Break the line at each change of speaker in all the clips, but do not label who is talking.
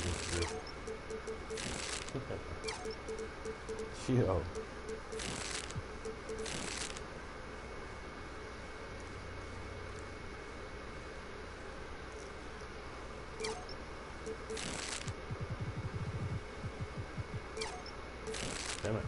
this shit. Yo. Damn it.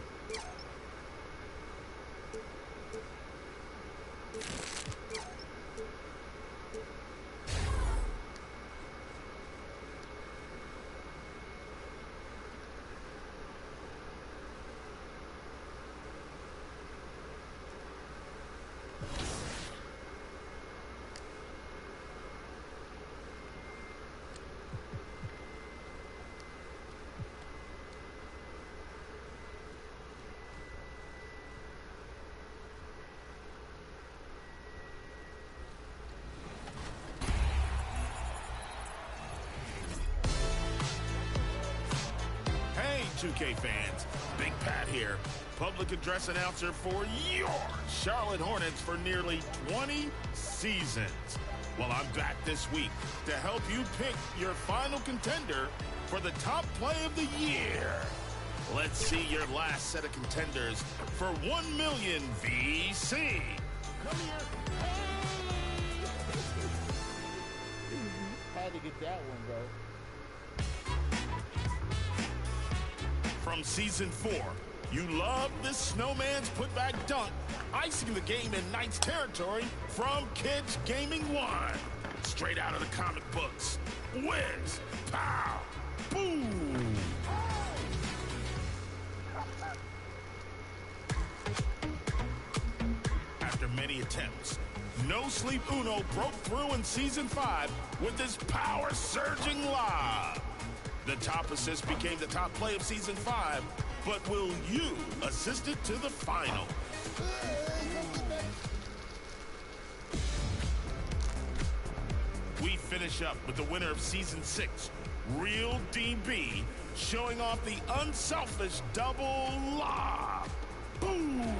Hey, 2K fans, Big Pat here, public address announcer for your Charlotte Hornets for nearly 20 seasons. Well, I'm back this week to help you pick your final contender for the top play of the year. Let's see your last set of contenders for 1 million VC. Come here.
Had to get that one, bro.
From Season 4, you love this snowman's putback dunk, icing the game in Knights territory from Kids Gaming 1. Straight out of the comic books. Whiz, pow, boom. After many attempts, No Sleep Uno broke through in Season 5 with his power-surging lob. The top assist became the top play of Season 5, but will you assist it to the final? We finish up with the winner of Season 6, Real DB, showing off the unselfish double lob. Boom!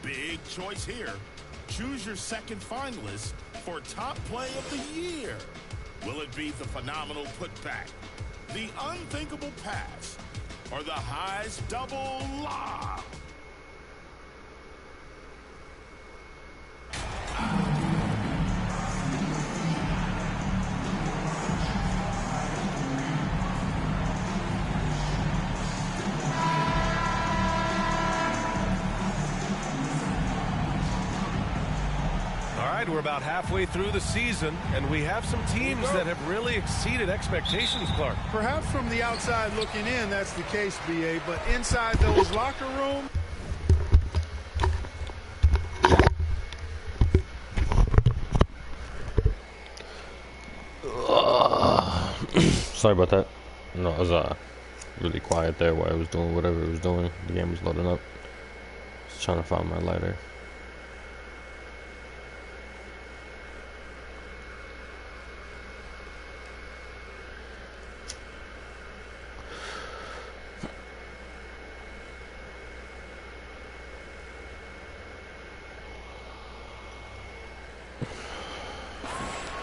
Big choice here. Choose your second finalist for top play of the year. Will it be the phenomenal putback, the unthinkable pass, or the highest double lob?
We're about halfway through the season, and we have some teams that have really exceeded expectations, Clark.
Perhaps from the outside looking in, that's the case, BA, but inside those locker rooms.
Sorry about that. No, I was really quiet there while I was doing whatever it was doing. The game was loading up. Just trying to find my lighter.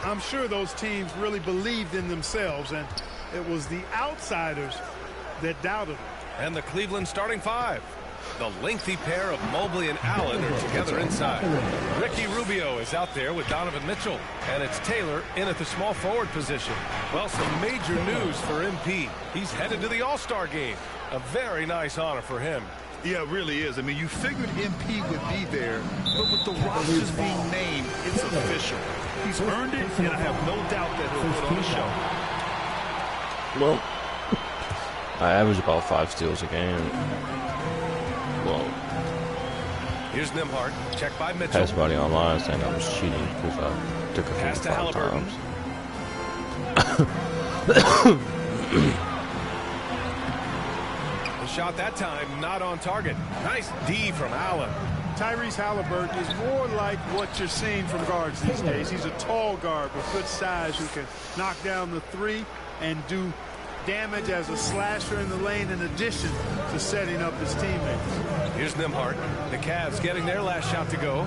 I'm sure those teams really believed in themselves, and it was the outsiders that doubted them.
And the Cleveland starting five. The lengthy pair of Mobley and Allen are together inside. Ricky Rubio is out there with Donovan Mitchell. And it's Taylor in at the small forward position. Well, some major news for MP. He's headed to the All-Star game. A very nice honor for him.
Yeah, it really is. I mean, you figured MP would be there, but with the rosters being named, it's official. He's earned it, and I have no doubt that he'll put on a show.
Well, I average about 5 steals a game. Well,
here's Nembhard. Check by Mitchell.
Everybody online saying I was cheating because I took a
Pass to
5 times.
The shot that time not on target. Nice D from Allen.
Tyrese Halliburton is more like what you're seeing from guards these days. He's a tall guard with good size who can knock down the three and do damage as a slasher in the lane in addition to setting up his teammates.
Here's Nembhard. The Cavs getting their last shot to go.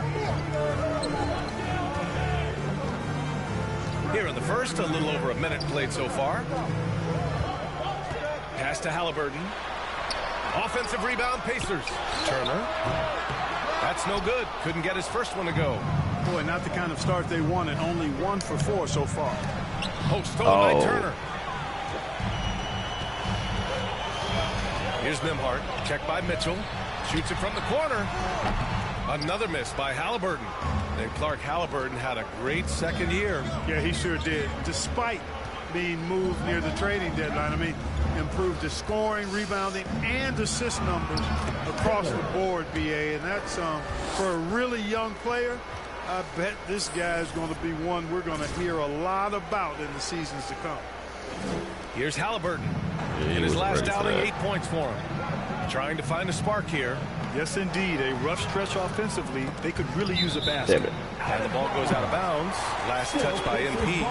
Here in the first, a little over a minute played so far. Pass to Halliburton. Offensive rebound, Pacers. Turner. That's no good. Couldn't get his first one to go.
Boy, not the kind of start they wanted. Only 1 for 4 so far.
Oh, stolen by Turner. Here's Nembhard. Checked by Mitchell. Shoots it from the corner. Another miss by Halliburton. And Clark Halliburton had a great second year.
Yeah, he sure did. Despite being moved near the trading deadline, I mean, improved his scoring, rebounding, and assist numbers across the board, BA. And that's for a really young player. I bet this guy is going to be one we're going to hear a lot about in the seasons to come.
Here's Halliburton. In his last outing, 8 points for him. Trying to find a spark here.
Yes, indeed. A rough stretch offensively. They could really use a basket.
And the ball goes out of bounds. Last touch by MP.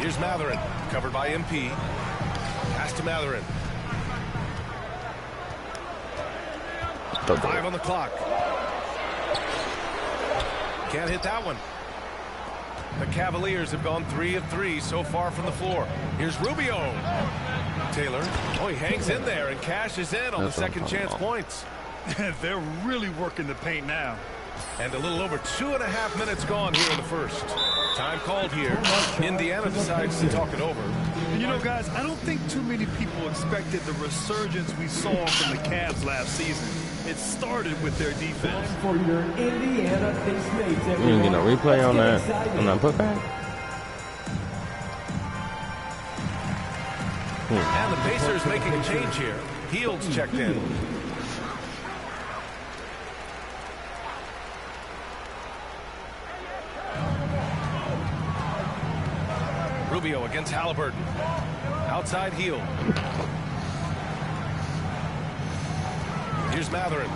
Here's Mathurin. Covered by MP. Pass to Mathurin. 5 on the clock. Can't hit that one. The Cavaliers have gone 3 of 3 so far from the floor. Here's Rubio. Taylor. Oh, he hangs in there and cashes in on the second chance points.
They're really working the paint now.
And a little over 2.5 minutes gone here in the first. Time called here. Indiana decides to talk it over.
And you know, guys, I don't think too many people expected the resurgence we saw from the Cavs last season. It started with their defense.
For your Indiana Pacemates,
you didn't get no replay on that putback?
And the Pacers making a change here. Hields checked in. Rubio against Halliburton. Outside Hield. Here's Mathurin.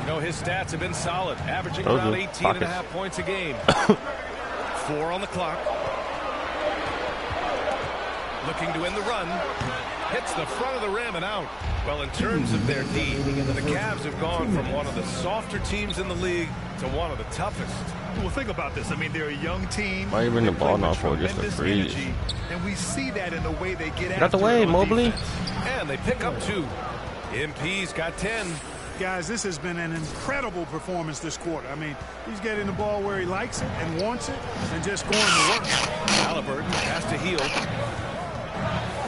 You know, his stats have been solid, averaging around 18.5 points a game. 4 on the clock. Looking to end the run. Hits the front of the rim and out. Well, in terms of their D, the Cavs have gone from one of the softer teams in the league to one of the toughest.
Well, think about this. I mean, they're a young team.
Why you bring the ball now for just a freeze?
And we see that in the way they get
out the way, Mobley.
And they pick up 2. MP's got 10.
Guys, this has been an incredible performance this quarter. I mean, he's getting the ball where he likes it and wants it and just going to work.
Halliburton has to Hield.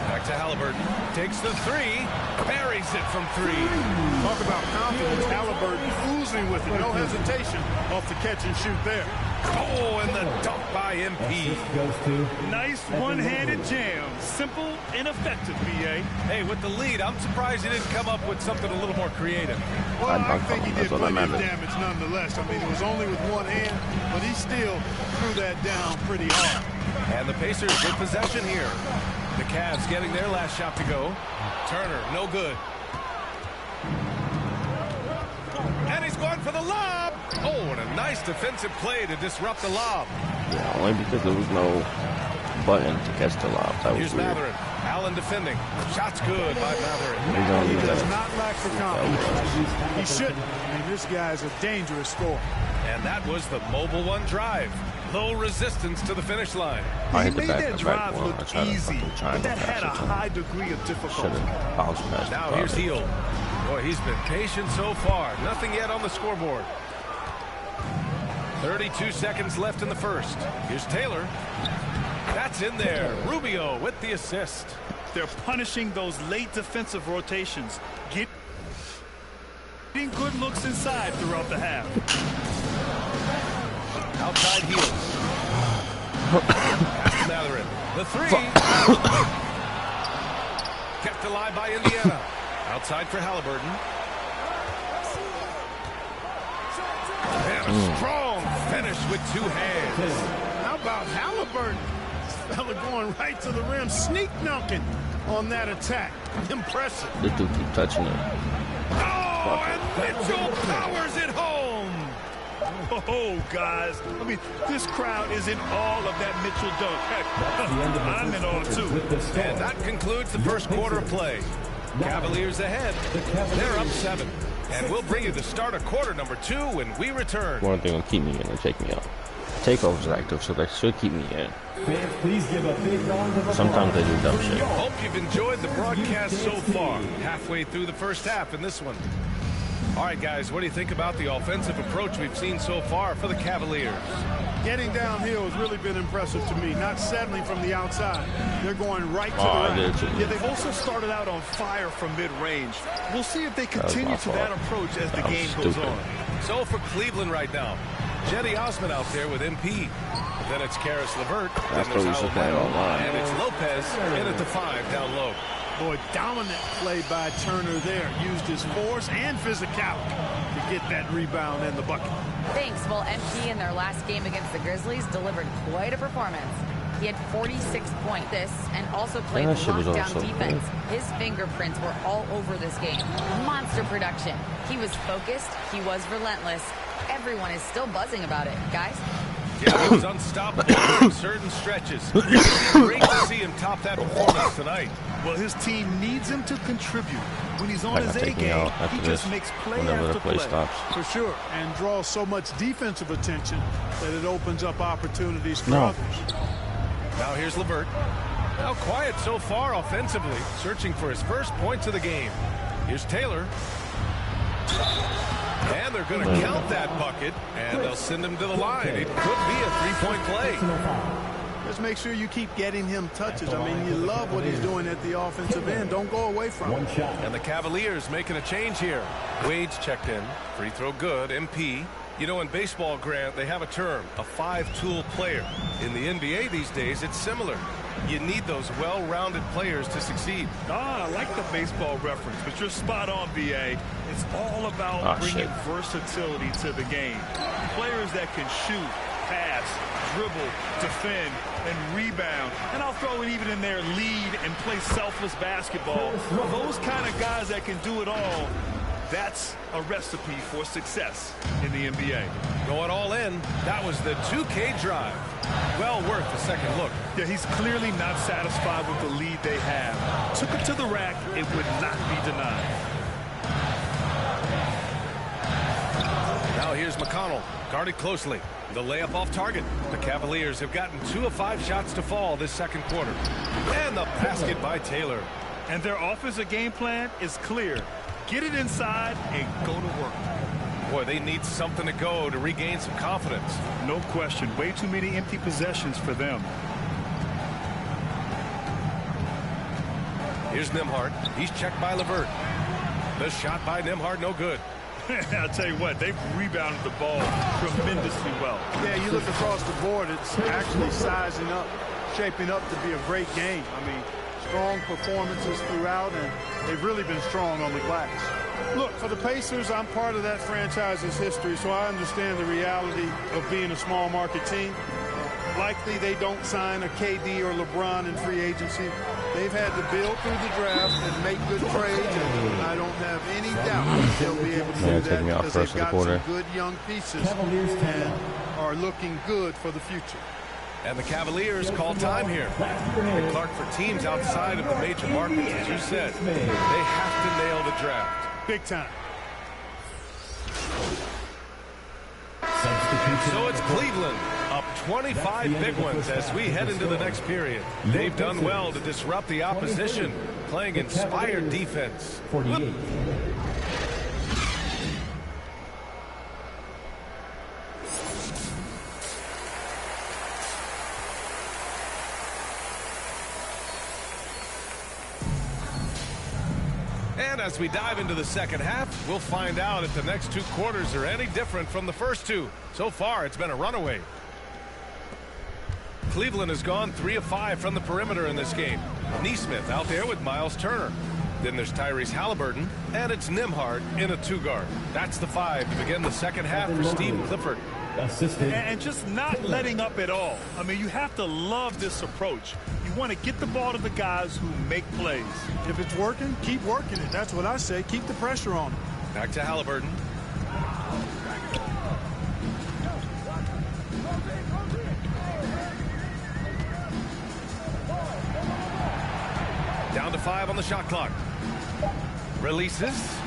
Back to Halliburton. Takes the 3. Buries it from 3.
Talk about confidence. Halliburton oozing with it. No hesitation off the catch and shoot there.
Oh, and the dunk by MP.
Nice one-handed jam. Simple and effective, BA.
Hey, with the lead, I'm surprised he didn't come up with something a little more creative.
Well, I think he did plenty of damage nonetheless. I mean, it was only with one hand, but he still threw that down pretty hard.
And the Pacers with possession here. The Cavs getting their last shot to go. Turner, no good. And he's going for the lob. Oh, and a nice defensive play to disrupt the lob.
Yeah, only because there was no button to catch the lob. That was
Here's
weird.
Mathurin. Allen defending. Shot's good by Mathurin.
He does not lack for confidence. He shouldn't. I mean, this guy is a dangerous scorer.
And that was the Mobile One drive. Low resistance to the finish line.
He made that drive look easy, but that had a high degree of difficulty.
Now here's Hield. Boy, he's been patient so far. Nothing yet on the scoreboard. 32 seconds left in the first. Here's Taylor. That's in there. Rubio with the assist.
They're punishing those late defensive rotations. Getting good looks inside throughout the half.
Outside Hield. Pass to Mathurin. The 3. Kept alive by Indiana. Outside for Halliburton. And a strong finish with 2 hands.
How about Halliburton? This fella going right to the rim, sneak dunking on that attack. Impressive.
This dude keep touching it.
Oh, and Mitchell powers it home.
Whoa, guys. I mean, this crowd is in awe of that Mitchell dunk. Heck, I'm in awe, too.
And that concludes the first quarter of play. Cavaliers ahead. They're up 7. And we'll bring you the start of quarter number 2 when we return.
One thing will keep me in and take me out. Takeover's active, so they should keep me in.
Fans, please give a big round of applause.
Sometimes they do dumb shit.
Hope you've enjoyed the broadcast so far. Halfway through the first half in this one. All right, guys, what do you think about the offensive approach we've seen so far for the Cavaliers?
Getting downhill has really been impressive to me. Not settling from the outside. They're going right to the rack.
Yeah, they've also started out on fire from mid-range. We'll see if they continue to that approach as the game goes on.
So for Cleveland right now, Jetty Osman out there with MP. Then it's Karis LeVert.
That's what we should play online.
And it's Lopez in at the 5 down low.
Boy, dominant play by Turner there. Used his force and physicality to get that rebound and the bucket.
Thanks. Well, MP in their last game against the Grizzlies delivered quite a performance. He had 46 points and also played lockdown defense. His fingerprints were all over this game. Monster production. He was focused. He was relentless. Everyone is still buzzing about it, guys.
Yeah, he was unstoppable in certain stretches. It's great to see him top that performance tonight.
Well, his team needs him to contribute. When he's on his A game, he just makes play after play.
For sure, and draws so much defensive attention that it opens up opportunities for others.
Now here's LeVert. Now quiet so far offensively, searching for his first points of the game. Here's Taylor. And they're going to count that bucket, and they'll send him to the line. It could be a three-point play.
Just make sure you keep getting him touches. I mean, you love what he's doing at the offensive end. Don't go away from him.
And the Cavaliers making a change here. Wade's checked in. Free throw good. MP. You know, in baseball, Grant, they have a term, a 5-tool player. In the NBA these days, it's similar. You need those well-rounded players to succeed.
I like the baseball reference, but you're spot on, BA. It's all about bringing versatility to the game. Players that can shoot, pass, dribble, defend, and rebound. And I'll throw it even in there, lead and play selfless basketball. Those kind of guys that can do it all, that's a recipe for success in the NBA.
Going all in, that was the 2K drive. Well worth a second look.
Yeah, he's clearly not satisfied with the lead they have. Took it to the rack, it would not be denied.
Now here's McConnell, guarded closely. The layup off target. The Cavaliers have gotten 2 of 5 shots to fall this second quarter. And the basket by Taylor.
And their offensive game plan is clear. Get it inside and go to work.
Boy, they need something to go to regain some confidence.
No question. Way too many empty possessions for them.
Here's Nembhard. He's checked by LeVert. The shot by Nembhard, no good.
I'll tell you what, they've rebounded the ball tremendously well.
Yeah, you look across the board, it's actually sizing up, shaping up to be a great game. I mean, strong performances throughout, and they've really been strong on the glass. Look, for the Pacers, I'm part of that franchise's history, so I understand the reality of being a small market team. Likely they don't sign a KD or LeBron in free agency. They've had to build through the draft and make good trades, and I don't have any doubt they'll be able to do that because they've got some good young pieces and are looking good for the future.
And the Cavaliers call time here. And Clark, for teams outside of the major markets, as you said, they have to nail the draft.
Big time.
So it's Cleveland up 25 big ones as we head into the next period. They've done well to disrupt the opposition, playing inspired defense.
48.
And as we dive into the second half, we'll find out if the next 2 quarters are any different from the first 2. So far, it's been a runaway. Cleveland has gone 3 of 5 from the perimeter in this game. Nesmith out there with Miles Turner. Then there's Tyrese Halliburton, and it's Nembhard in a 2-guard. That's the 5 to begin the second half for Steve Clifford.
And just not letting up at all. I mean, you have to love this approach. You want to get the ball to the guys who make plays.
If it's working, keep working it. That's what I say. Keep the pressure on them.
Back to Halliburton. 2:05 on the shot clock. Releases.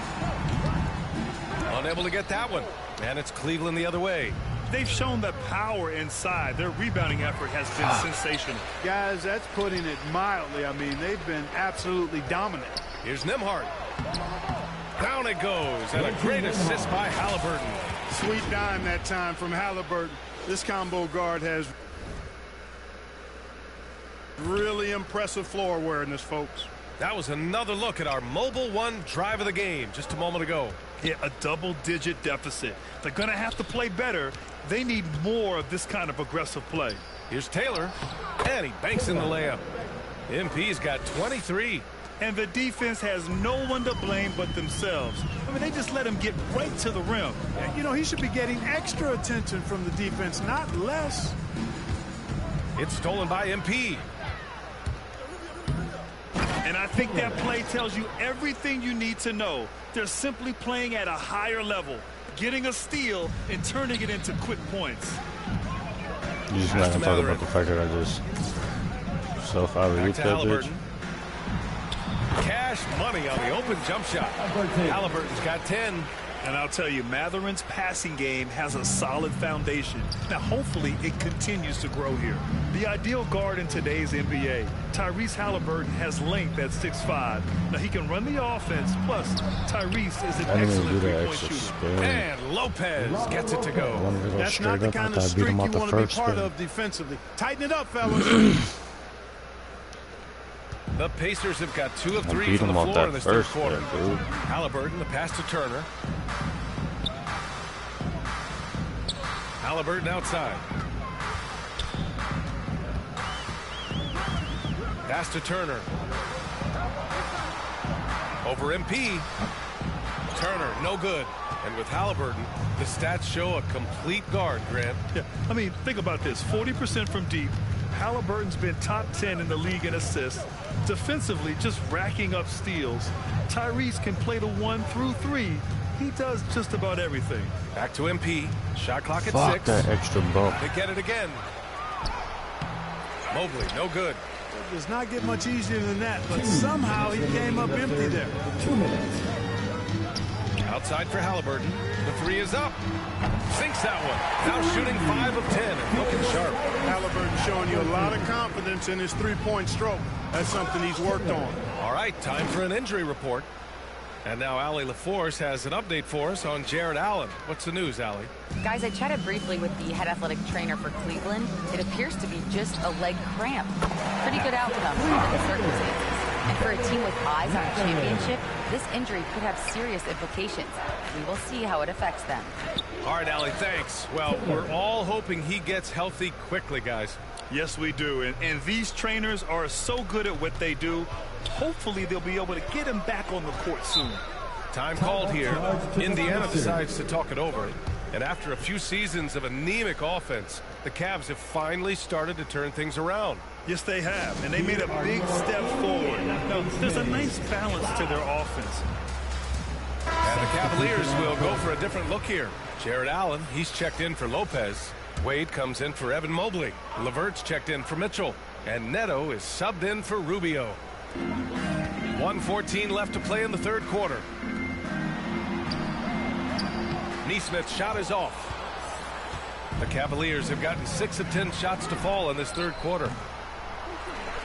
Unable to get that one. And it's Cleveland the other way.
They've shown that power inside. Their rebounding effort has been sensational.
Guys, that's putting it mildly. I mean, they've been absolutely dominant.
Here's Nembhard. Down it goes. And a great assist by Halliburton.
Sweet dime that time from Halliburton. This combo guard has really impressive floor awareness, folks.
That was another look at our Mobile One drive of the game just a moment ago.
Yeah, a double-digit deficit. They're going to have to play better. They need more of this kind of aggressive play.
Here's Taylor, and he banks in the layup. MP's got 23.
And the defense has no one to blame but themselves. I mean, they just let him get right to the rim.
You know, he should be getting extra attention from the defense, not less.
It's stolen by MP.
And I think that play tells you everything you need to know. They're simply playing at a higher level, getting a steal and turning it into quick points.
You're just not going to talk about the fact that I just self-alley-ooped that bitch.
Cash money on the open jump shot. Halliburton's got 10.
And I'll tell you, Matherin's passing game has a solid foundation. Now, hopefully, it continues to grow here. The ideal guard in today's NBA, Tyrese Halliburton, has length at 6'5". Now, he can run the offense, plus Tyrese is an excellent three-point shooter.
And Lopez gets it to go.
That's not the kind of streak you want to be part of defensively. Tighten it up, fellas.
The Pacers have got 2 of 3 from the floor in this third quarter. Halliburton, the pass to Turner. Halliburton outside. Pass to Turner. Over MP. Turner, no good. And with Halliburton, the stats show a complete guard, Grant.
Yeah, I mean, think about this. 40% from deep. Halliburton's been top 10 in the league in assists. Defensively, just racking up steals. Tyrese can play the 1 through 3. He does just about everything.
Back to MP. Shot clock at 6.
That extra bump.
They get it again. Mobley, no good.
It does not get much easier than that, but somehow he came up empty there.
2 minutes.
Outside for Halliburton. The 3 is up. Sinks that one. Now shooting 5 of 10 and looking sharp.
Halliburton showing you a lot of confidence in his three-point stroke. That's something he's worked on.
All right, time for an injury report. And now Allie LaForce has an update for us on Jarrett Allen. What's the news, Allie?
Guys, I chatted briefly with the head athletic trainer for Cleveland. It appears to be just a leg cramp. Pretty good outcome under the circumstances. And for a team with eyes on a championship, this injury could have serious implications. We will see how it affects them.
All right, Allie, thanks. Well, we're all hoping he gets healthy quickly, guys.
Yes, we do. And these trainers are so good at what they do. Hopefully, they'll be able to get him back on the court soon.
Time called here. Indiana decides to talk it over. And after a few seasons of anemic offense, the Cavs have finally started to turn things around.
Yes, they have. And they made a big step forward. Now, there's a nice balance to their offense.
And the Cavaliers will go for a different look here. Jarrett Allen, he's checked in for Lopez. Wade comes in for Evan Mobley. LeVert's checked in for Mitchell. And Neto is subbed in for Rubio. 1:14 left to play in the third quarter. Nesmith's shot is off. The Cavaliers have gotten 6 of 10 shots to fall in this third quarter.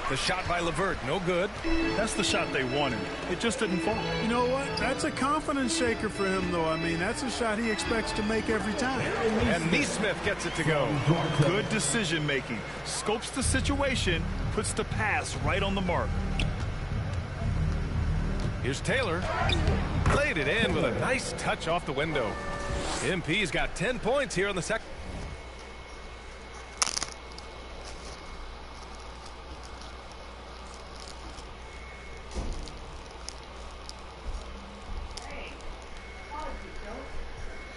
The shot by LeVert, no good.
That's the shot they wanted. It just didn't fall.
You know what? That's a confidence shaker for him, though. I mean, that's a shot he expects to make every time.
And Nesmith gets it to go.
Good decision making. Scopes the situation, puts the pass right on the mark.
Here's Taylor. Played it in with a nice touch off the window. MP's got 10 points here in the second.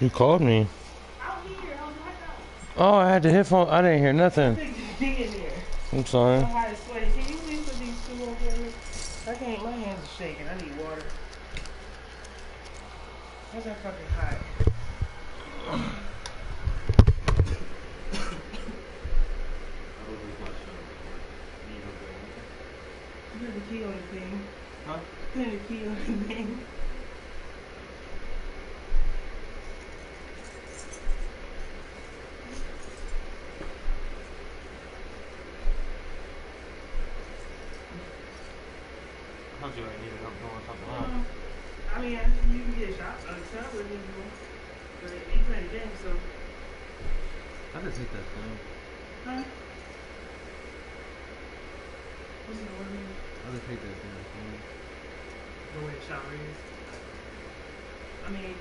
You called me. Oh, I had the headphone. I didn't hear nothing. I'm sorry.
I can't. My hands are shaking. I need water. How's that fucking hot? You have the key on the thing. Huh? Putting the key on the thing.
I told you I needed help doing something else.
I mean, you can get a shot on the top with him, but he playing the game, so.
I could take that thing.
Huh? What's the one mean?
I could take that thing.
The way the shower is. I mean,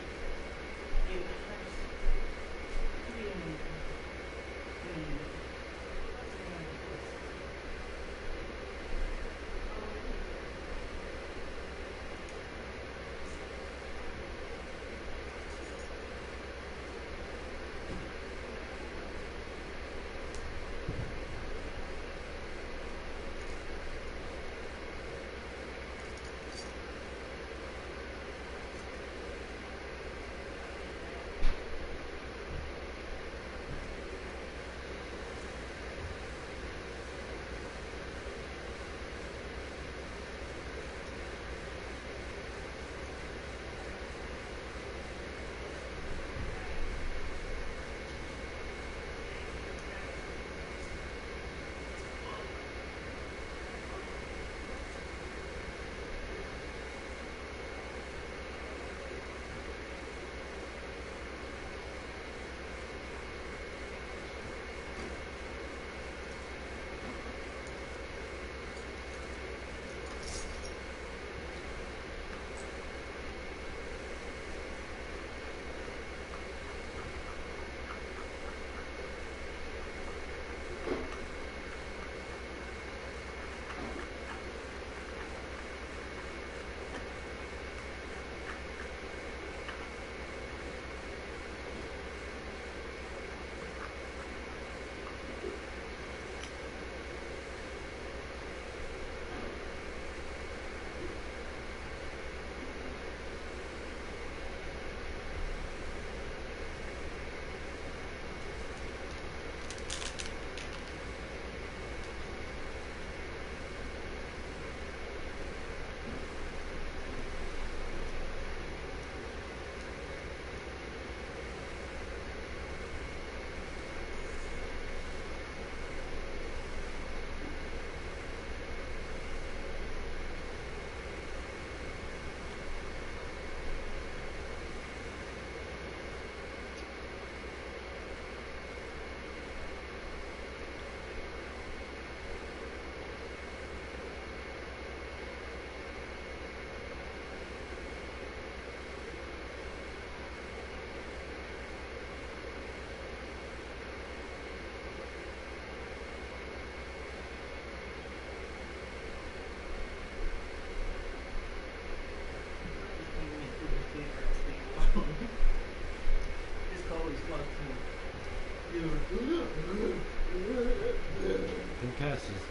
Them cats is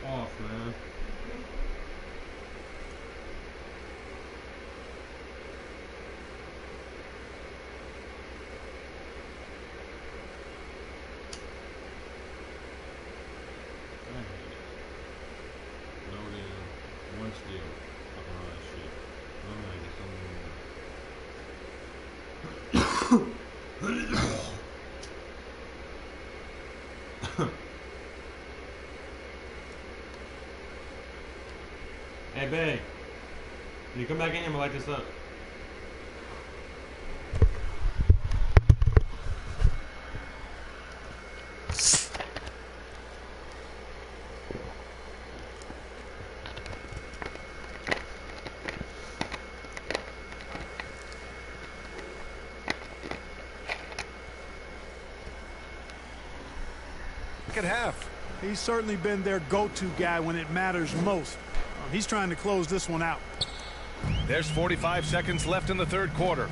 off, man. One steal. Fucking all that shit. I'm gonna get something more. Hey, babe. When you come back in here, I'm gonna light this up.
Second half.
He's certainly been their go-to guy when it matters most. He's trying to close this one out.
There's 45 seconds left in the third quarter.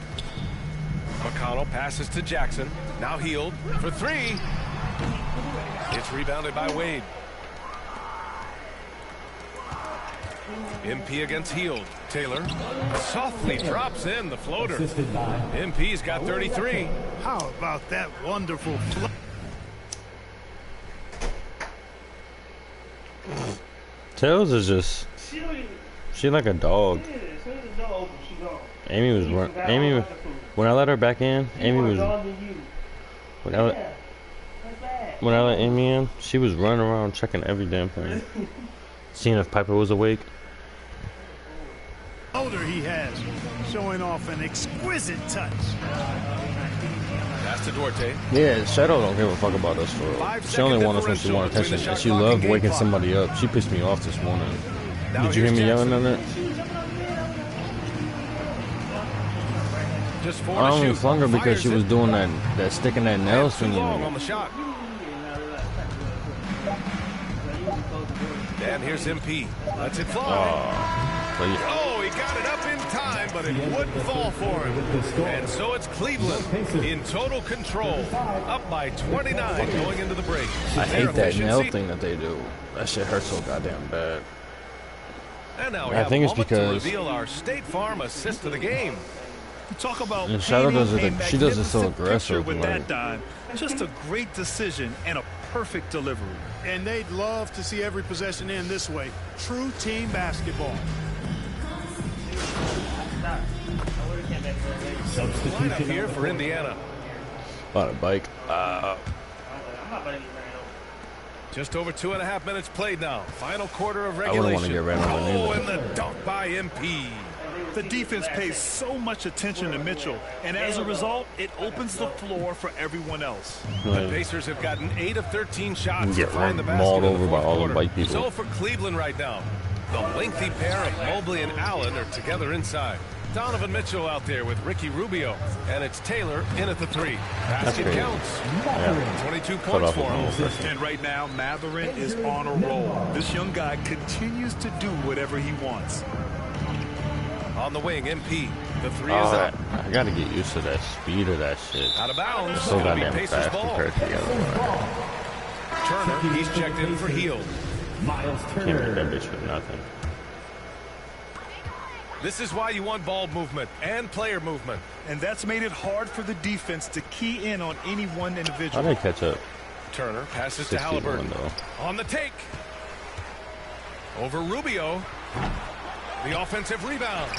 McConnell passes to Jackson. Now Hield for three. It's rebounded by Wade. MP against Hield. Taylor softly drops in the floater. MP's got 33.
How about that wonderful flow?
Tails is just She like a dog.
Yeah, as soon as the door opens, she gone.
Amy was
She
run.
forgot
Amy
all
was,
about the food.
when I let her back in.
She
Amy
more
was
gone than you.
when I let,
Yeah, that's bad.
when I let Amy in. She was running around checking every damn thing, seeing if Piper was awake.
Older he has, showing off an exquisite touch.
Pass to Duarte.
Yeah, Shadow don't give a fuck about us for real. She only wants us when she wants attention, and she loved waking somebody up. She pissed me off this morning. Did you hear me yelling at her?
Just four
I
to
only
shoot.
flung her because she
Fires
was
it.
doing that sticking that nail
Too
thing in
long
me.
on the shot. And here's MP. Lets it fly.
So, yeah.
Oh, he got it up in time, but it wouldn't fall for him. And so it's Cleveland in total control, up by 29 going into the break.
I
Their
hate that nail
efficiency-
thing that they do. That shit hurts so goddamn bad.
And now we
I
have
think
a
it's
moment to
because-
reveal our State Farm assist of the game.
Talk about
And Shadow does
painting
it.
a
She does it so
magnificent picture
aggressive.
with
Like,
that dime. Just a great decision and a perfect delivery.
And they'd love to see every possession end this way. True team basketball.
Lineup here for Indiana.
on a bike.
Just over 2.5 minutes played now. Final quarter of
I wouldn't want
regulation.
to get ran over
Oh,
neither.
and the dunk by MP.
The defense pays so much attention to Mitchell, and as a result, it opens the floor for everyone else.
The Pacers have gotten 8 of 13 shots
Get
to find the basket
mauled
in the
over by
fourth
all the
quarter.
white people.
So for Cleveland right now, the lengthy pair of Mobley and Allen are together inside. Donovan Mitchell out there with Ricky Rubio, and it's Taylor in at the 3. Basket
crazy.
counts.
Yeah.
22
Cut
points
off
for him.
his nose.
And right now, Matherin is on a roll. This young guy continues to do whatever he wants.
On the wing, MP. The 3
Oh,
is up.
I gotta get used to that speed of that shit.
Out of bounds.
So
It'll be
goddamn
Pacers
fast
ball.
compared to the other one.
Turner, he's checked in for Hield.
Miles
Can't make that
Turner.
bitch for nothing.
This is why you want ball movement and player movement.
And that's made it hard for the defense to key in on any one
How
individual.
they catch up?
Turner passes to
61
Halliburton.
though.
On the take. Over Rubio. The offensive rebound.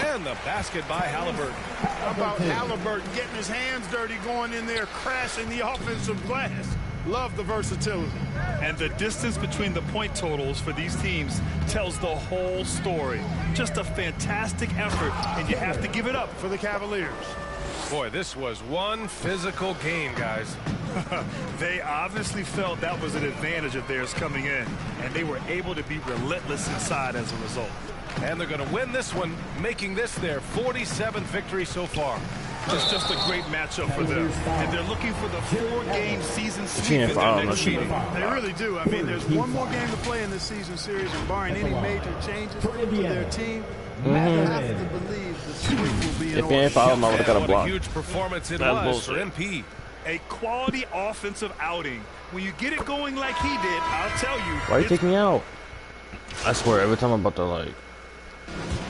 And the basket by Halliburton.
How about Halliburton getting his hands dirty, going in there, crashing the offensive glass? Love the versatility.
And the distance between the point totals for these teams tells the whole story. Just a fantastic effort, and you have to give it up.
For the Cavaliers.
Boy, this was one physical game, guys.
They obviously felt that was an advantage of theirs coming in, and they were able to be relentless inside as a result.
And they're going to win this one, making this their 47th victory so far.
Just a great matchup for them. And they're looking for the 4-game season sweep
can't
in their
foul
next
unless you-
meeting.
They really do. I mean, there's one more game to play in this season series, and barring any major changes for their team, you have to believe the sweep will be in
If he
order.
ain't foul him, I would've got a
What
block.
a huge performance it
That's
was for
bullshit.
MP.
A quality offensive outing. When you get it going like he did, I'll tell you.
Why you
it's
take me out? I swear, every time I'm about to like.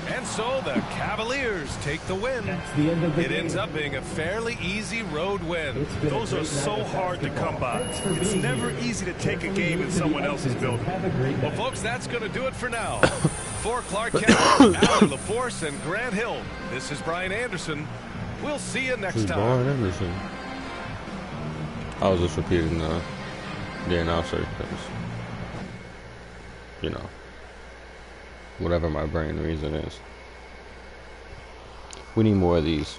And so the Cavaliers take the win.
That's the end of the
It
game.
ends up being a fairly easy road win.
It's been a
Those are
great
so
night.
hard to come by.
Thanks for
It's
being
never
here.
easy to take a game in someone else's building.
Have a great
Well,
night.
folks, that's going to do it for now. For Clark Kent, Alan LaForce, and Grant Hill, this is Brian Anderson. We'll see you next time.
Brian Anderson. I was just repeating the announcer because, you know, whatever my brain reason is. We need more of these.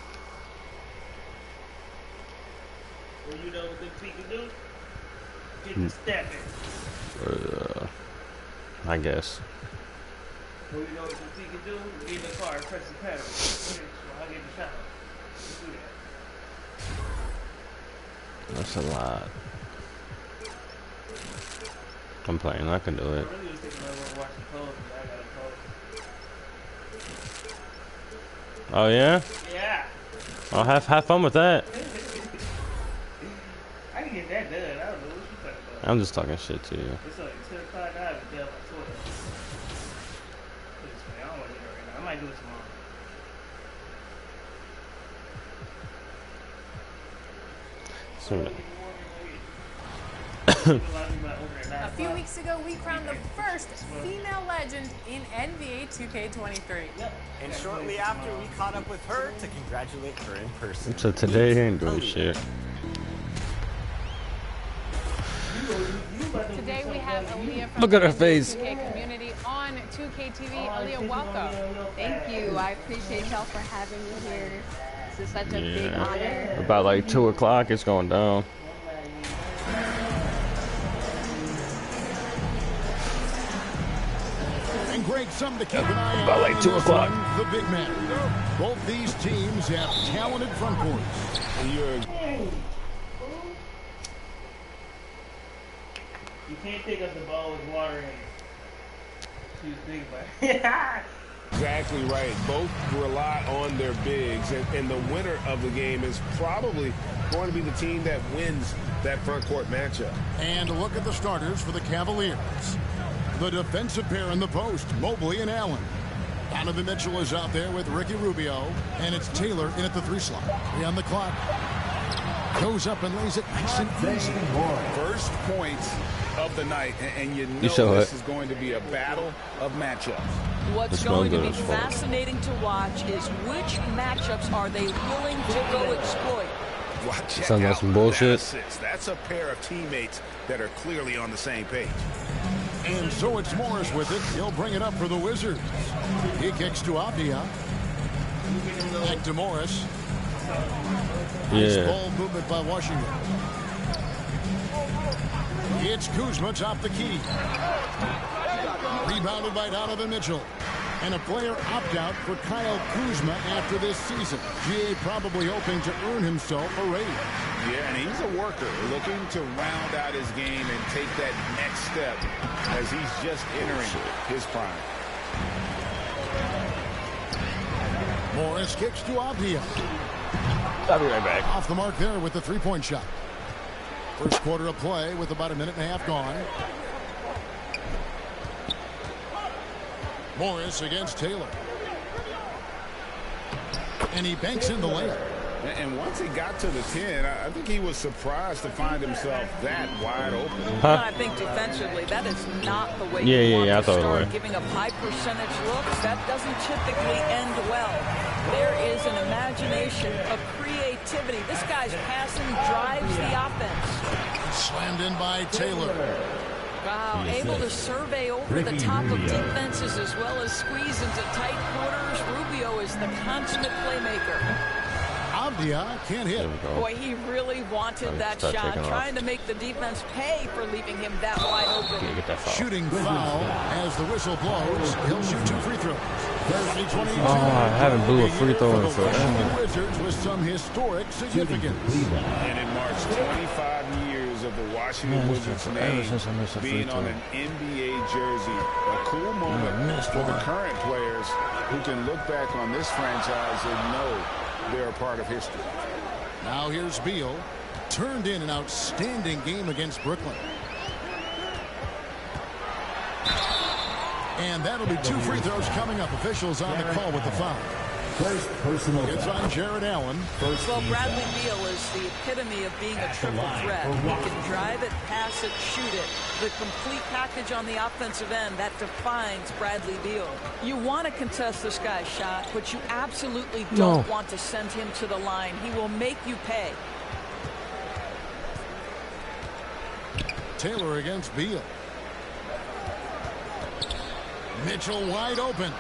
Well, you know what the tweet can do? Get the stepping.
I guess.
Well, you know what the tweet can do? Get in the car and press the pedal. So I'll get the shot. Let's do that.
That's a lot. I'm playing. I can do it.
I really was thinking about watching clothes, but I got a clothes.
Oh yeah.
Yeah.
I'll have fun with that.
I can get that done. I don't know what you talking about.
I'm just talking shit to you.
It's like 10 o'clock. I have it done by 12. Please, man, I don't want to do it right now. I might do it tomorrow.
So,
A lot of people are over there now.
few weeks ago, we crowned the first female legend in NBA 2K23.
And shortly after, we caught up with her to congratulate her in person.
So today he ain't doing shit.
Today we have Aaliyah from
Look at her
the
face.
2K community on 2K TV. Aaliyah, welcome.
Thank you. I appreciate y'all for having me here. This is such a big honor.
About like 2 o'clock, it's going down.
And great, something to keep an eye on.
About like 2 o'clock.
The big man. Both these teams have talented front courts.
You can't pick up the ball with water in it. She was thinking about it.
Exactly right. Both rely on their bigs, and the winner of the game is probably going to be the team that wins that front court matchup.
And a look at the starters for the Cavaliers. The defensive pair in the post, Mobley and Allen. Donovan Mitchell is out there with Ricky Rubio, and it's Taylor in at the 3 slot. 3 on the clock. Goes up and lays it nice and easy.
First points of the night, and you know this is going to be a battle of matchups.
What's going to be fascinating to watch is which matchups are they willing to go exploit.
Sounds like some bullshit.
That's a pair of teammates that are clearly on the same page.
And so it's Morris with it. He'll bring it up for the Wizards. He kicks to Avdia. Back to Morris. Nice ball movement by Washington. It's Kuzma top the key. Rebounded by Donovan Mitchell. And a player opt-out for Kyle Kuzma after this season. GA probably hoping to earn himself a raise.
Yeah, and he's a worker looking to round out his game and take that next step as he's just entering his prime.
Morris kicks to Avdia.
I'll be right back.
Off the mark there with the 3-point shot. First quarter of play with about 1.5 minutes gone. Morris against Taylor. And he banks in the layup.
And once he got to the 10, I think he was surprised to find himself that wide open.
I think defensively, that is not the way you want to start giving up high percentage looks. That doesn't typically end well. There is an imagination, a creativity. This guy's passing drives the offense.
Slammed in by Taylor.
Wow, able to survey over the top of defenses as well as squeeze into tight quarters. Rubio is the consummate playmaker.
Avdia can't hit.
Boy, he really wanted that shot, trying to make the defense pay for leaving him that wide open.
Shooting foul as the whistle blows. He'll shoot 2 free throws. 30-22.
Oh, I haven't blew a free throw in forever.
Wizards with some historic significance.
And it marks 25 years of the Washington Wizards name being on an NBA jersey. A cool moment for the current players who can look back on this franchise and know they're a part of history.
Now here's Beal. Turned in an outstanding game against Brooklyn. And that'll be 2 free throws coming up. Officials on the call with the foul.
First personal
It's on Jared Allen.
Well, Bradley Beal is the epitome of being a triple threat. He can drive it, pass it, shoot it. The complete package on the offensive end, that defines Bradley Beal. You want to contest this guy's shot, but you absolutely don't want to send him to the line. He will make you pay.
Taylor against Beal. Mitchell wide open.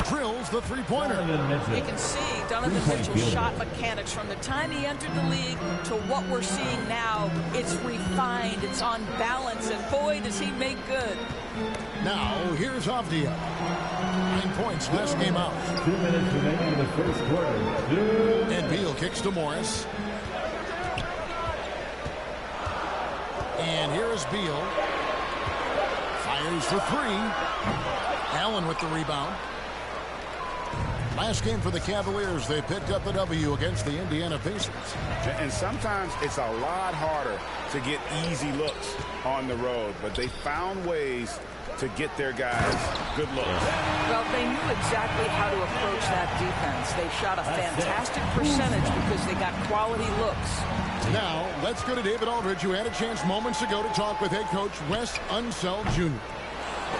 Drills the 3-pointer.
You can see Donovan Mitchell's shot mechanics from the time he entered the league to what we're seeing now. It's refined. It's on balance. And boy, does he make good.
Now, here's Avdia. 9 points, last game out.
2 minutes remaining in the first quarter.
And Beal kicks to Morris. And here's Beal. Fires for 3. Allen with the rebound. Last game for the Cavaliers, they picked up the W against the Indiana Pacers.
And sometimes it's a lot harder to get easy looks on the road, but they found ways to get their guys good looks.
Well, they knew exactly how to approach that defense. They shot a fantastic percentage because they got quality looks.
Now, let's go to David Aldridge, who had a chance moments ago to talk with head coach Wes Unseld Jr.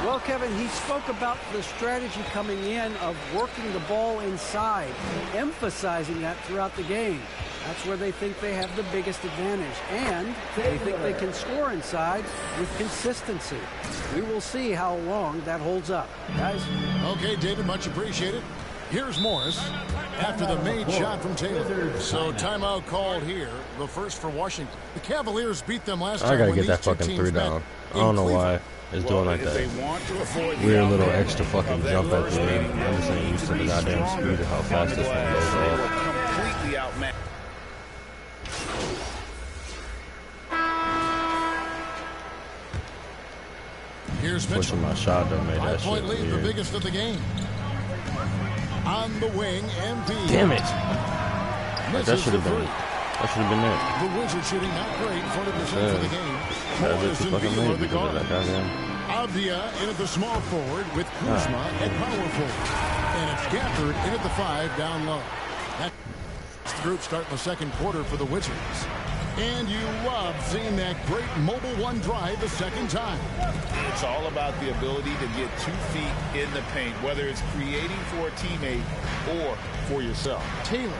Well, Kevin, he spoke about the strategy coming in of working the ball inside, emphasizing that throughout the game. That's where they think they have the biggest advantage, and they think they can score inside with consistency. We will see how long that holds up. Guys?
Okay, David, much appreciated. Here's Morris after the made shot from Taylor. So timeout called here, the first for Washington. The Cavaliers beat them last time.
I gotta get that fucking 3 down. I don't know why it's doing like that. Weird little extra fucking jump at the end. I'm just ain't used to the goddamn speed of how fast this one goes off.
Completely outmatched.
Here's Mitchell.
Pushing my shot that made that shit
5-point lead, the
weird.
biggest of the game. On the wing, MP.
Damn it! That should have been. That should have been there.
The Wizards shooting not great, 40% for the game. Morris and Beal are the guard. Avdia in at the small forward with Kuzma at power forward. And it's Gafford in at the 5 down low. That's the group starting the second quarter for the Wizards. And you love seeing that great mobile one drive the second time.
It's all about the ability to get 2 feet in the paint, whether it's creating for a teammate or for yourself.
Taylor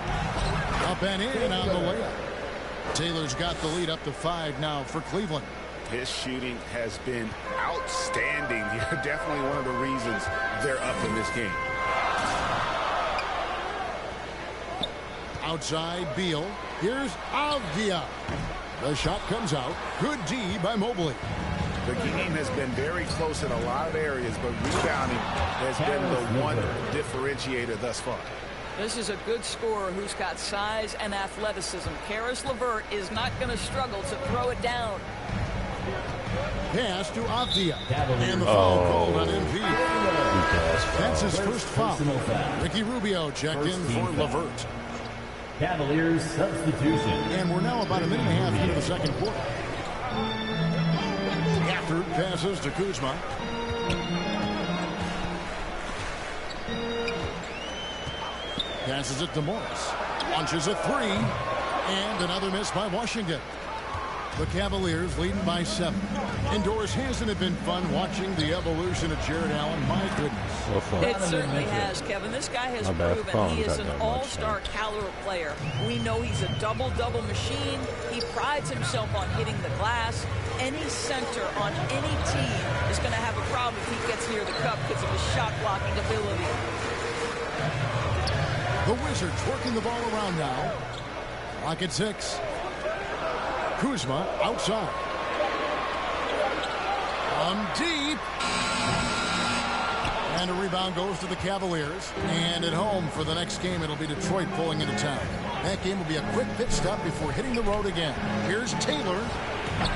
up and in on the layup. Taylor's got the lead up to 5 now for Cleveland.
His shooting has been outstanding. Definitely one of the reasons they're up in this game.
Outside Beal. Here's Avdia. The shot comes out. Good D by Mobley.
The game has been very close in a lot of areas, but rebounding has been the one differentiator thus far.
This is a good scorer who's got size and athleticism. Karis LeVert is not going to struggle to throw it down.
Pass to Avdia. And the foul called on MP. That's his first foul. Ricky Rubio checked in for LeVert.
Cavaliers substitution.
And we're now about a minute and a half into the second quarter. Gafford passes to Kuzma. Passes it to Morris. Launches a 3. And another miss by Washington. The Cavaliers leading by 7. Indoors, hasn't it been fun watching the evolution of Jared Allen? My goodness.
It certainly has, Kevin. This guy has proven he is an all-star caliber player. We know he's a double-double machine. He prides himself on hitting the glass. Any center on any team is going to have a problem if he gets near the cup because of his shot-blocking ability.
The Wizards working the ball around now. Clock at 6. Kuzma outside. On deep. And a rebound goes to the Cavaliers. And at home for the next game, it'll be Detroit pulling into town. That game will be a quick pit stop before hitting the road again. Here's Taylor.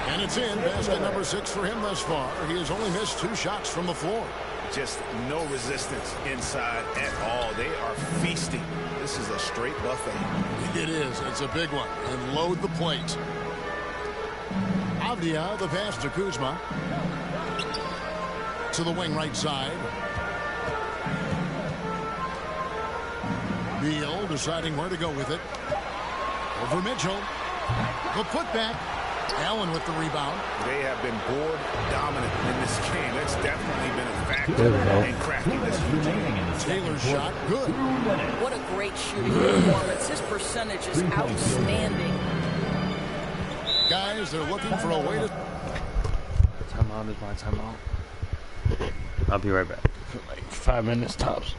And it's in. Basket number 6 for him thus far. He has only missed 2 shots from the floor.
Just no resistance inside at all. They are feasting. This is a straight buffet.
It is. It's a big one. And load the plate. Avdia, the pass to Kuzma. To the wing right side. Beal deciding where to go with it. Over Mitchell. The putback. Allen with the rebound.
They have been board dominant in this game. That's definitely been a factor in cracking this.
Taylor's shot, good.
What a great shooting performance. His percentage is outstanding.
Guys, they're looking for a way to...
Timeout is my timeout. I'll be right back. Like 5 minutes tops.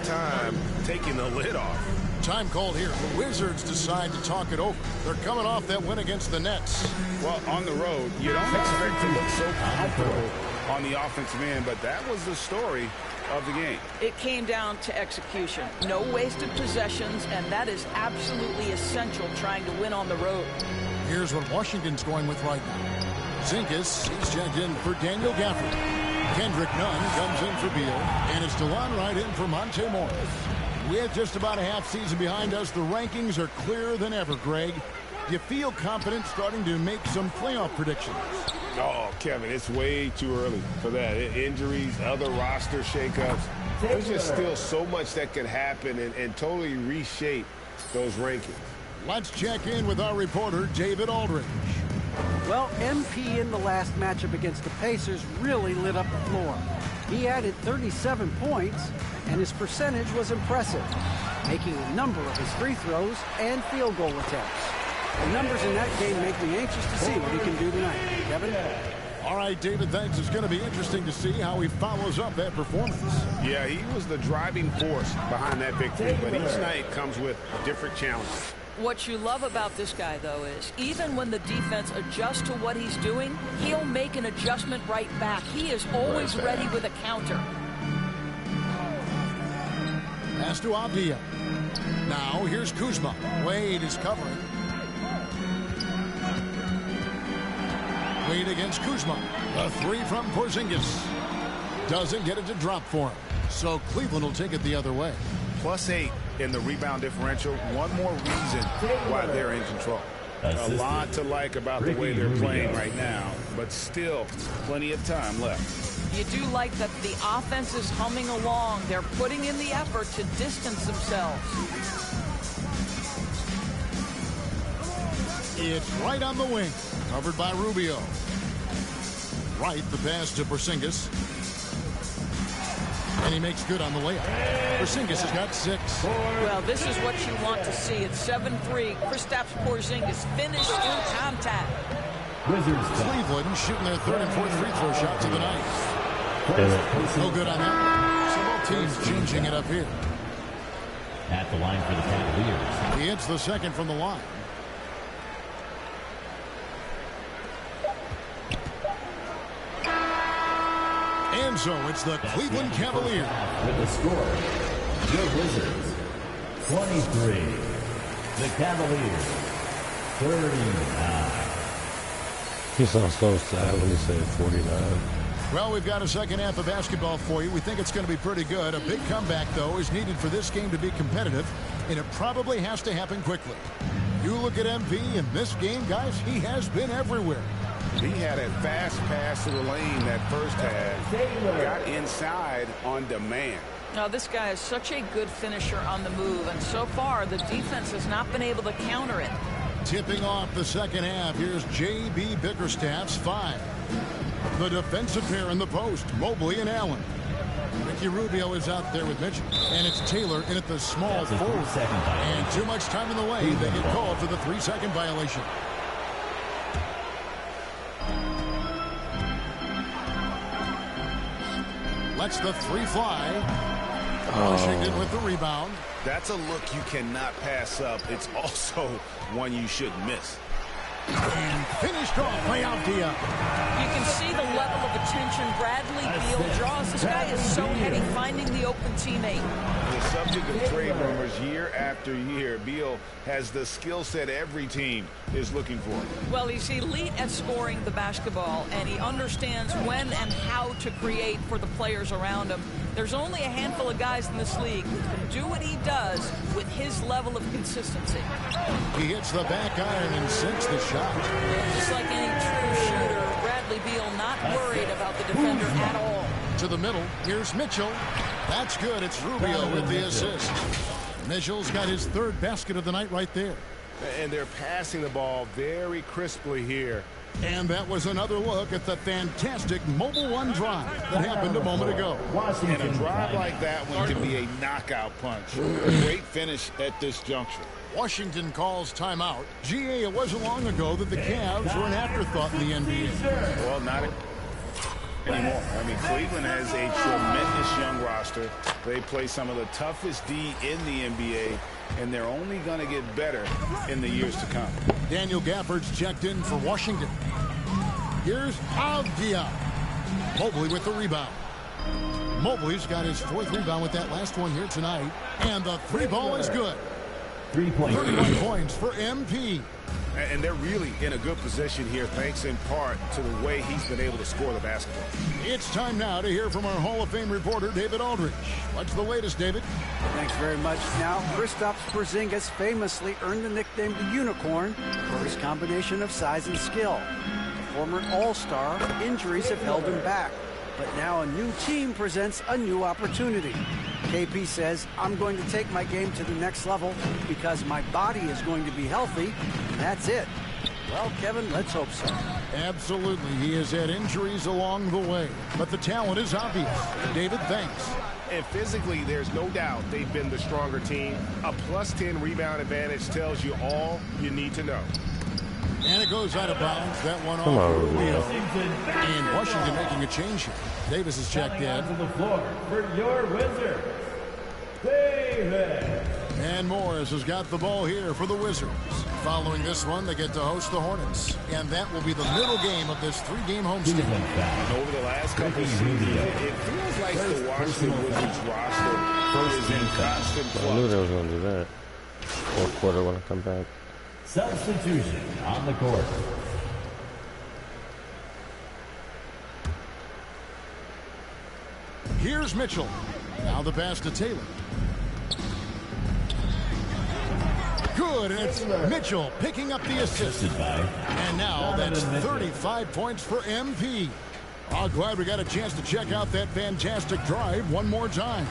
time taking the lid off.
Time called here. The Wizards decide to talk it over. They're coming off that win against the Nets.
Well, on the road, you don't expect to look so comfortable on the offensive end, but that was the story of the game.
It came down to execution. No wasted possessions, and that is absolutely essential trying to win on the road.
Here's what Washington's going with right now. Zincus is checked in for Daniel Gafford. Kendrick Nunn comes in for Beal, and it's DeLon Wright in for Monte Morris. With just about a half season behind us, the rankings are clearer than ever, Greg. Do you feel confident starting to make some playoff predictions?
Oh, Kevin, it's way too early for that. Injuries, other roster shakeups. There's just still so much that could happen and totally reshape those rankings.
Let's check in with our reporter, David Aldridge.
Well, MP in the last matchup against the Pacers really lit up the floor. He added 37 points, and his percentage was impressive, making a number of his free throws and field goal attempts. The numbers in that game make me anxious to see what he can do tonight. Kevin?
All right, David, thanks. It's going to be interesting to see how he follows up that performance.
Yeah, he was the driving force behind that victory, but each night comes with different challenges.
What you love about this guy, though, is even when the defense adjusts to what he's doing, he'll make an adjustment right back. He is always ready with a counter.
Pass to Avdia. Now here's Kuzma. Wade is covering. Wade against Kuzma. The three from Porzingis. Doesn't get it to drop for him. So Cleveland will take it the other way.
+8 in the rebound differential. One more reason why they're in control. A lot to like about the way they're playing right now, but still plenty of time left.
You do like that the offense is humming along. They're putting in the effort to distance themselves.
It's right on the wing. Covered by Rubio. Right, the pass to Porzingis. And he makes good on the layup. Porzingis has got 6.
Well, this is what you want to see. It's 7-3. Kristaps Porzingis finished in contact.
Cleveland shooting their 3rd and 4th free throw shots of the night. No good on that. So both teams changing it up here.
At the line for the Cavaliers.
He hits the second from the line. And so it's the Cleveland Cavaliers.
With the score, the Wizards 23, the Cavaliers 39.
He sounds so sad when he said 49.
Well, we've got a second half of basketball for you. We think it's going to be pretty good. A big comeback, though, is needed for this game to be competitive, and it probably has to happen quickly. You look at MP in this game, guys, he has been everywhere.
He had a fast pass to the lane that first half. Got inside on demand.
Now, this guy is such a good finisher on the move, and so far the defense has not been able to counter it.
Tipping off the second half, here's J.B. Bickerstaff's 5. The defensive pair in the post, Mobley and Allen. Ricky Rubio is out there with Mitchell, and it's Taylor in at the small forward. And too much time in the lane, they get called for the 3-second violation. Lets the 3 fly. Washington with the rebound.
That's a look you cannot pass up. It's also one you shouldn't miss.
And finished off by Avdia.
You can see the level of attention Bradley Beal draws. This guy is so heady finding the open teammate.
The subject of trade rumors year after year, Beal has the skill set every team is looking for.
Well, he's elite at scoring the basketball, and he understands when and how to create for the players around him. There's only a handful of guys in this league who can do what he does with his level of consistency.
He hits the back iron and sinks the shot.
Just like any true shooter, Bradley Beal not worried about the defender at all.
To the middle, here's Mitchell. That's good. It's Rubio with the assist. Mitchell's got his 3rd basket of the night right there.
And they're passing the ball very crisply here.
And that was another look at the fantastic Mobile One drive that happened a moment ago.
And a drive like that one can be a knockout punch. Great finish at this juncture.
Washington calls timeout. GA, it wasn't long ago that the Cavs were an afterthought in the NBA.
Well, not
anymore. I mean, Cleveland has a tremendous young roster. They play some of the toughest D in the NBA, and they're only going to get better in the years to come.
Daniel Gafford's checked in for Washington. Here's Avdia. Mobley with the rebound. Mobley's got his 4th rebound with that last one here tonight. And the 3-ball is good. 31 points for MP.
And they're really in a good position here, thanks in part to the way he's been able to score the basketball.
It's time now to hear from our Hall of Fame reporter, David Aldridge. What's the latest, David?
Thanks very much. Now, Kristaps Porzingis famously earned the nickname the Unicorn for his combination of size and skill. The former All-Star, injuries have held him back. But now a new team presents a new opportunity. KP says, I'm going to take my game to the next level because my body is going to be healthy, and that's it. Well, Kevin, let's hope so.
Absolutely. He has had injuries along the way, but the talent is obvious. David, thanks.
And physically, there's no doubt they've been the stronger team. A +10 rebound advantage tells you all you need to know.
And it goes out of bounds. That one off Rubio. And Washington making a change here. Davis is checked in.
To the floor for your Wizards, Davis.
And Morris has got the ball here for the Wizards. Following this one, they get to host the Hornets. And that will be the middle game of this 3-game homestand.
Over the last couple of seasons, it feels like the Washington Wizards roster is in constant flux.
I knew they was going to do that. 4th quarter when I come back.
Substitution on the court.
Here's Mitchell. Now the pass to Taylor. Good, and it's Mitchell picking up the assist. And now that's 35 points for MP. Oh, glad we got a chance to check out that fantastic drive one more time.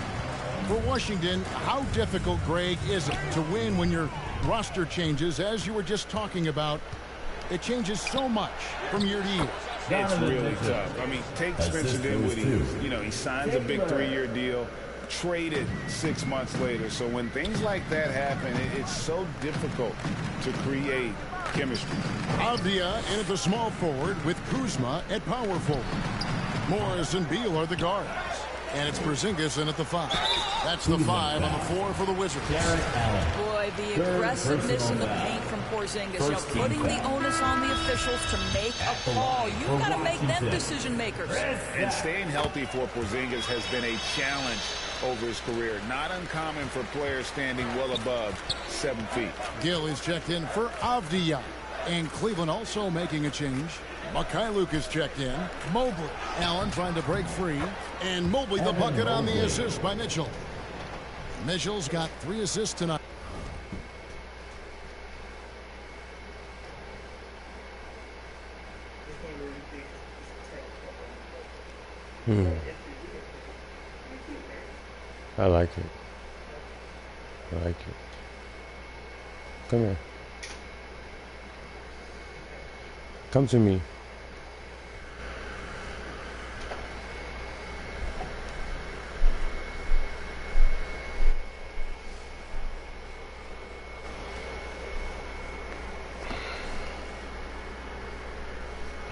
For Washington, how difficult, Greg, is it to win when your roster changes, as you were just talking about? It changes so much from year to year.
It's really tough. I mean, take Spencer Dinwiddie. You know, he signs a big 3-year deal, traded 6 months later. So when things like that happen, it's so difficult to create chemistry.
Avdia in at the small forward with Kuzma at power forward. Morris and Beal are the guards. And it's Porzingis in at the 5. That's the 5 on the 4 for the Wizards.
Boy, the aggressiveness in the paint from Porzingis. You know, putting the onus on the officials to make a call. You've got to make them decision makers.
And staying healthy for Porzingis has been a challenge over his career. Not uncommon for players standing well above 7 feet.
Gill is checked in for Avdia. And Cleveland also making a change. Mikhailuk is checked in. Mobley. Allen trying to break free. And Mobley the bucket on the assist by Mitchell. Mitchell's got 3 assists tonight.
I like it. I like it. Come here. Come to me.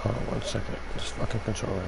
Hold on 1 second. This fucking controller.